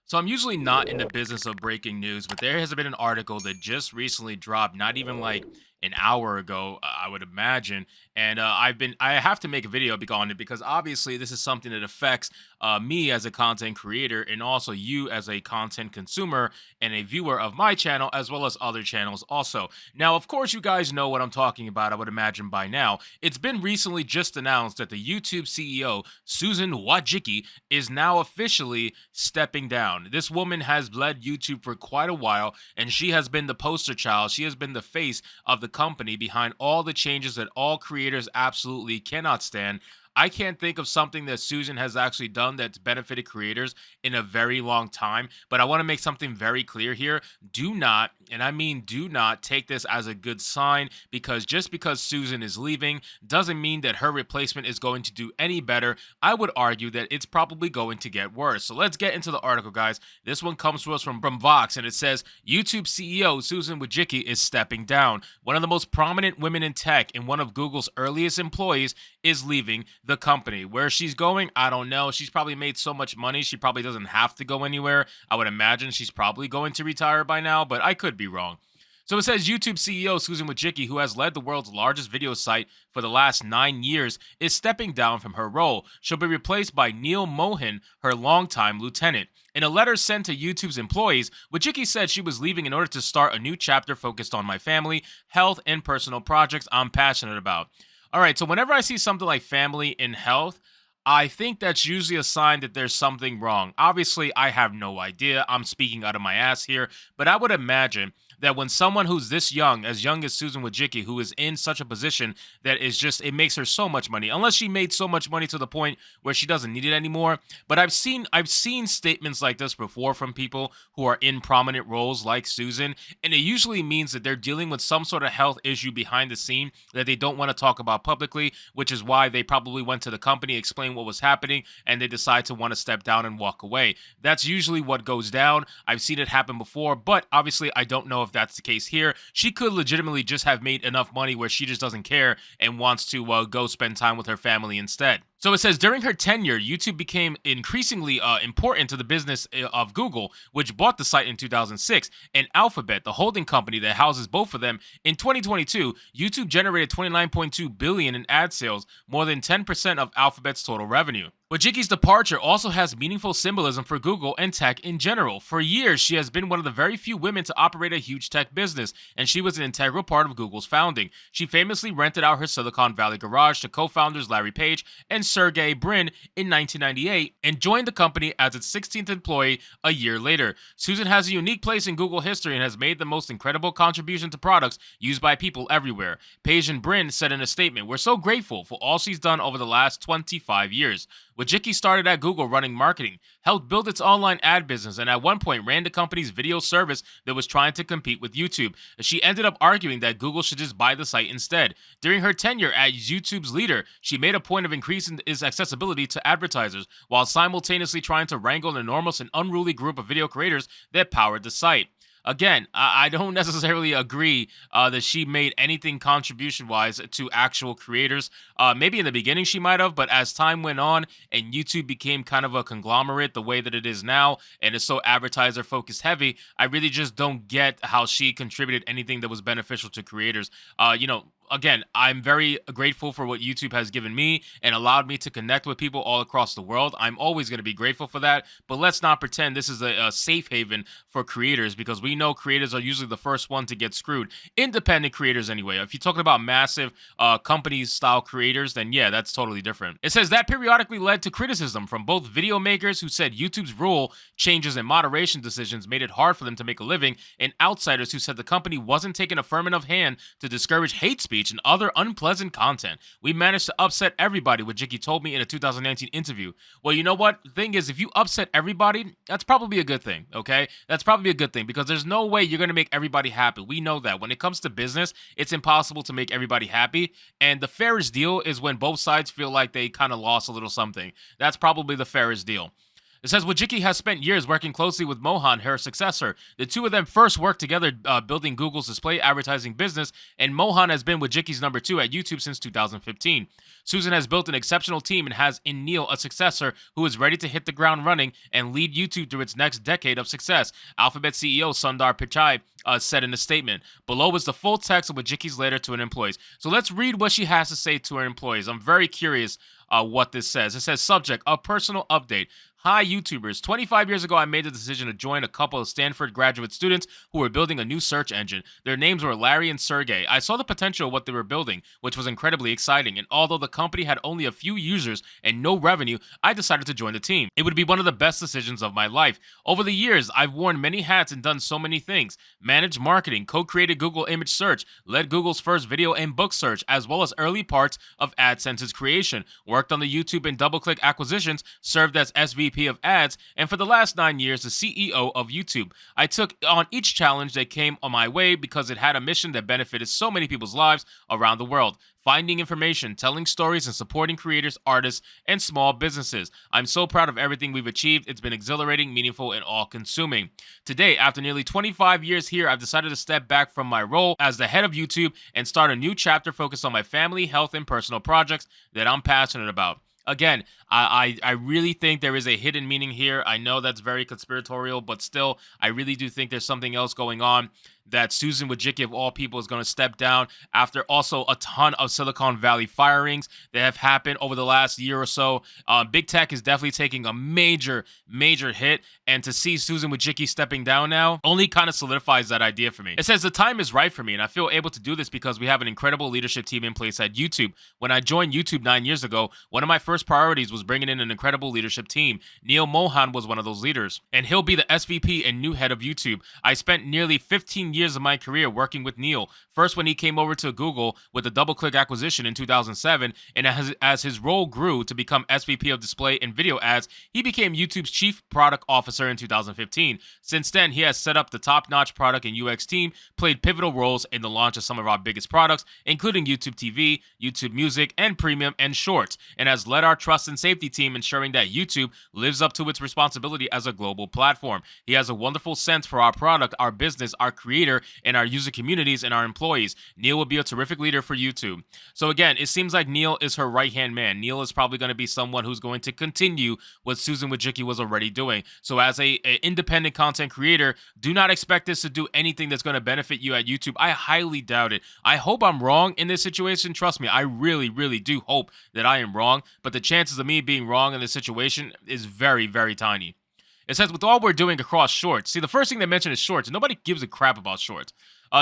So I'm usually not in the business of breaking news, but there has been an article that just recently dropped, not even like an hour ago, I would imagine. And I have to make a video on it because obviously this is something that affects me as a content creator and also you as a content consumer and a viewer of my channel as well as other channels also. Now, of course, you guys know what I'm talking about, I would imagine by now. It's been recently just announced that the YouTube CEO, Susan Wojcicki, is now officially stepping down. This woman has led YouTube for quite a while, and she has been the poster child. She has been the face of the company behind all the changes that all creators absolutely cannot stand. I can't think of something that Susan has actually done that's benefited creators in a very long time. But I want to make something very clear here. Do not, and I mean do not, take this as a good sign because just because Susan is leaving doesn't mean that her replacement is going to do any better. I would argue that it's probably going to get worse. So let's get into the article, guys. This one comes to us from Vox, and it says YouTube CEO Susan Wojcicki is stepping down. One of the most prominent women in tech and one of Google's earliest employees is leaving the company. Where she's going, I don't know. She's probably made so much money, she probably doesn't have to go anywhere. I would imagine she's probably going to retire by now, but I could be wrong. So it says YouTube CEO Susan Wojcicki, who has led the world's largest video site for the last 9 years, is stepping down from her role. She'll be replaced by Neil Mohan, her longtime lieutenant. In a letter sent to YouTube's employees, Wojcicki said she was leaving in order to start a new chapter focused on my family, health, and personal projects I'm passionate about. All right, so whenever I see something like family and health, I think that's usually a sign that there's something wrong. Obviously, I have no idea. I'm speaking out of my ass here, but I would imagine that when someone who's this young as Susan Wojcicki, who is in such a position that is just, it makes her so much money, unless she made so much money to the point where she doesn't need it anymore. But I've seen statements like this before from people who are in prominent roles like Susan, and it usually means that they're dealing with some sort of health issue behind the scene that they don't want to talk about publicly, which is why they probably went to the company, explained what was happening, and they decide to want to step down and walk away. That's usually what goes down. I've seen it happen before, but obviously I don't know if that's the case here. She could legitimately just have made enough money where she just doesn't care and wants to go spend time with her family instead. So it says during her tenure, YouTube became increasingly important to the business of Google, which bought the site in 2006, and Alphabet, the holding company that houses both of them. In 2022, YouTube generated 29.2 billion in ad sales, more than 10% of Alphabet's total revenue. Wojcicki's departure also has meaningful symbolism for Google and tech in general. For years, she has been one of the very few women to operate a huge tech business, and she was an integral part of Google's founding. She famously rented out her Silicon Valley garage to co-founders Larry Page and Sergey Brin in 1998 and joined the company as its 16th employee a year later. Susan has a unique place in Google history and has made the most incredible contribution to products used by people everywhere. Page and Brin said in a statement, "We're so grateful for all she's done over the last 25 years. Wojcicki started at Google running marketing, helped build its online ad business, and at one point ran the company's video service that was trying to compete with YouTube. She ended up arguing that Google should just buy the site instead. During her tenure as YouTube's leader, she made a point of increasing its accessibility to advertisers, while simultaneously trying to wrangle an enormous and unruly group of video creators that powered the site." Again, I don't necessarily agree that she made anything contribution-wise to actual creators. Maybe in the beginning she might have, but as time went on and YouTube became kind of a conglomerate the way that it is now, and it's so advertiser-focused heavy, I really just don't get how she contributed anything that was beneficial to creators. Again, I'm very grateful for what YouTube has given me and allowed me to connect with people all across the world. I'm always going to be grateful for that. But let's not pretend this is a safe haven for creators, because we know creators are usually the first one to get screwed. Independent creators, anyway. If you're talking about massive companies style creators, then yeah, that's totally different. It says that periodically led to criticism from both video makers who said YouTube's rule changes and moderation decisions made it hard for them to make a living, and outsiders who said the company wasn't taking a firm enough hand to discourage hate speech and other unpleasant content. "We managed to upset everybody," Wojcicki told me in a 2019 interview. Well, you know what? The thing is, if you upset everybody, that's probably a good thing, okay? That's probably a good thing, because there's no way you're going to make everybody happy. We know that. When it comes to business, it's impossible to make everybody happy, and the fairest deal is when both sides feel like they kind of lost a little something. That's probably the fairest deal. It says Wojcicki has spent years working closely with Mohan, her successor. The two of them first worked together building Google's display advertising business, and Mohan has been Wojcicki's number two at YouTube since 2015. Susan has built an exceptional team and has in Neil a successor who is ready to hit the ground running and lead YouTube through its next decade of success. Alphabet CEO Sundar Pichai said in a statement. Below is the full text of Wojcicki's letter to her employees. So let's read what she has to say to her employees. I'm very curious what this says. It says, subject, a personal update. Hi, YouTubers. 25 years ago, I made the decision to join a couple of Stanford graduate students who were building a new search engine. Their names were Larry and Sergey. I saw the potential of what they were building, which was incredibly exciting. And although the company had only a few users and no revenue, I decided to join the team. It would be one of the best decisions of my life. Over the years, I've worn many hats and done so many things. Managed marketing, co-created Google image search, led Google's first video and book search, as well as early parts of AdSense's creation. Worked on the YouTube and DoubleClick acquisitions, served as SVP of ads, and for the last 9 years, the CEO of YouTube. I took on each challenge that came on my way because it had a mission that benefited so many people's lives around the world. Finding information, telling stories, and supporting creators, artists, and small businesses. I'm so proud of everything we've achieved. It's been exhilarating, meaningful, and all-consuming. Today, after nearly 25 years here, I've decided to step back from my role as the head of YouTube and start a new chapter focused on my family, health, and personal projects that I'm passionate about. Again, I really think there is a hidden meaning here. I know that's very conspiratorial, but still, I really do think there's something else going on, that Susan Wojcicki, of all people, is going to step down after also a ton of Silicon Valley firings that have happened over the last year or so. Big Tech is definitely taking a major hit, and to see Susan Wojcicki stepping down now only kind of solidifies that idea for me. It says the time is right for me, and I feel able to do this because we have an incredible leadership team in place at YouTube. When I joined YouTube 9 years ago, one of my first priorities was bringing in an incredible leadership team. Neil Mohan was one of those leaders, and he'll be the SVP and new head of YouTube. I spent nearly 15 years of my career working with Neil, first when he came over to Google with the DoubleClick acquisition in 2007, and as his role grew to become SVP of display and video ads, he became YouTube's chief product officer in 2015. Since then, he has set up the top-notch product and UX team, played pivotal roles in the launch of some of our biggest products, including YouTube TV, YouTube Music, and Premium and Shorts, and has led our trust and safety team, ensuring that YouTube lives up to its responsibility as a global platform. He has a wonderful sense for our product, our business, our creator, and our user communities and our employees. Neil will be a terrific leader for YouTube. So again, it seems like Neil is her right-hand man. Neil is probably going to be someone who's going to continue what Susan Wojcicki was already doing. So as a independent content creator, do not expect this to do anything that's going to benefit you at YouTube. I highly doubt it. I hope I'm wrong in this situation. Trust me, I really do hope that I am wrong, but the chances of me being wrong in this situation is very tiny. It says, with all we're doing across Shorts. See, the first thing they mention is Shorts, and nobody gives a crap about Shorts.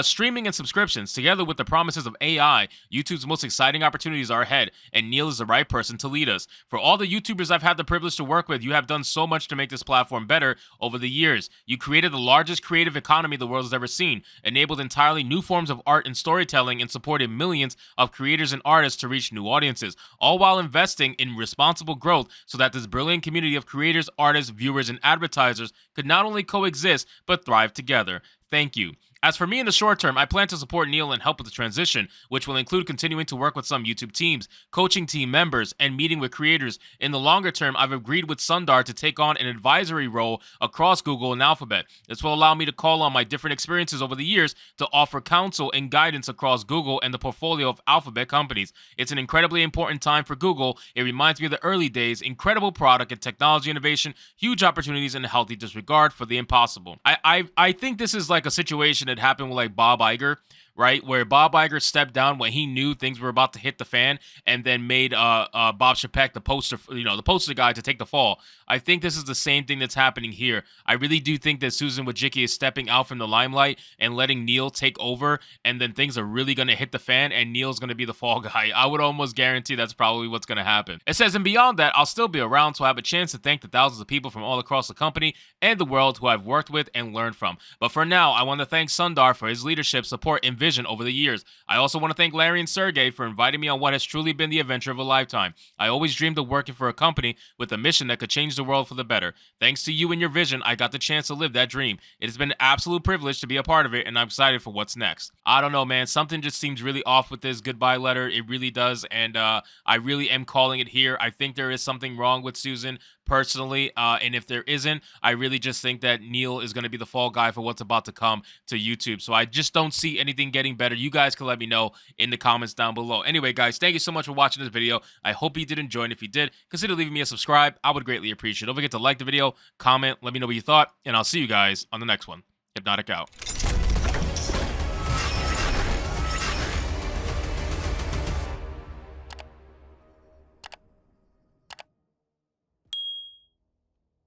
Streaming and subscriptions, together with the promises of AI, YouTube's most exciting opportunities are ahead, and Neil is the right person to lead us. For all the YouTubers I've had the privilege to work with, you have done so much to make this platform better over the years. You created the largest creative economy the world has ever seen, enabled entirely new forms of art and storytelling, and supported millions of creators and artists to reach new audiences, all while investing in responsible growth so that this brilliant community of creators, artists, viewers, and advertisers could not only coexist, but thrive together. Thank you. As for me in the short term, I plan to support Neil and help with the transition, which will include continuing to work with some YouTube teams, coaching team members, and meeting with creators. In the longer term, I've agreed with Sundar to take on an advisory role across Google and Alphabet. This will allow me to call on my different experiences over the years to offer counsel and guidance across Google and the portfolio of Alphabet companies. It's an incredibly important time for Google. It reminds me of the early days, incredible product and technology innovation, huge opportunities, and a healthy disregard for the impossible. I think this is like a situation that happened with like Bob Iger, right? Where Bob Iger stepped down when he knew things were about to hit the fan, and then made Bob Chapek the poster guy to take the fall. I think this is the same thing that's happening here. I really do think that Susan Wojcicki is stepping out from the limelight and letting Neil take over, and then things are really going to hit the fan, and Neil's going to be the fall guy. I would almost guarantee that's probably what's going to happen. It says, and beyond that, I'll still be around, so I have a chance to thank the thousands of people from all across the company and the world who I've worked with and learned from. But for now, I want to thank Sundar for his leadership, support, and vision over the years. I also want to thank Larry and Sergey for inviting me on what has truly been the adventure of a lifetime. I always dreamed of working for a company with a mission that could change the world for the better. Thanks to you and your vision, I got the chance to live that dream. It has been an absolute privilege to be a part of it, and I'm excited for what's next. I don't know, man. Something just seems really off with this goodbye letter. It really does, and I really am calling it here. I think there is something wrong with Susan, personally. And if there isn't, I really just think that Neil is going to be the fall guy for what's about to come to YouTube. So I just don't see anything getting better. You guys can let me know in the comments down below. Anyway, guys, thank you so much for watching this video. I hope you did enjoy, and if you did, consider leaving me a subscribe. I would greatly appreciate it. Don't forget to like the video, comment, let me know what you thought, and I'll see you guys on the next one. Hypnotic out.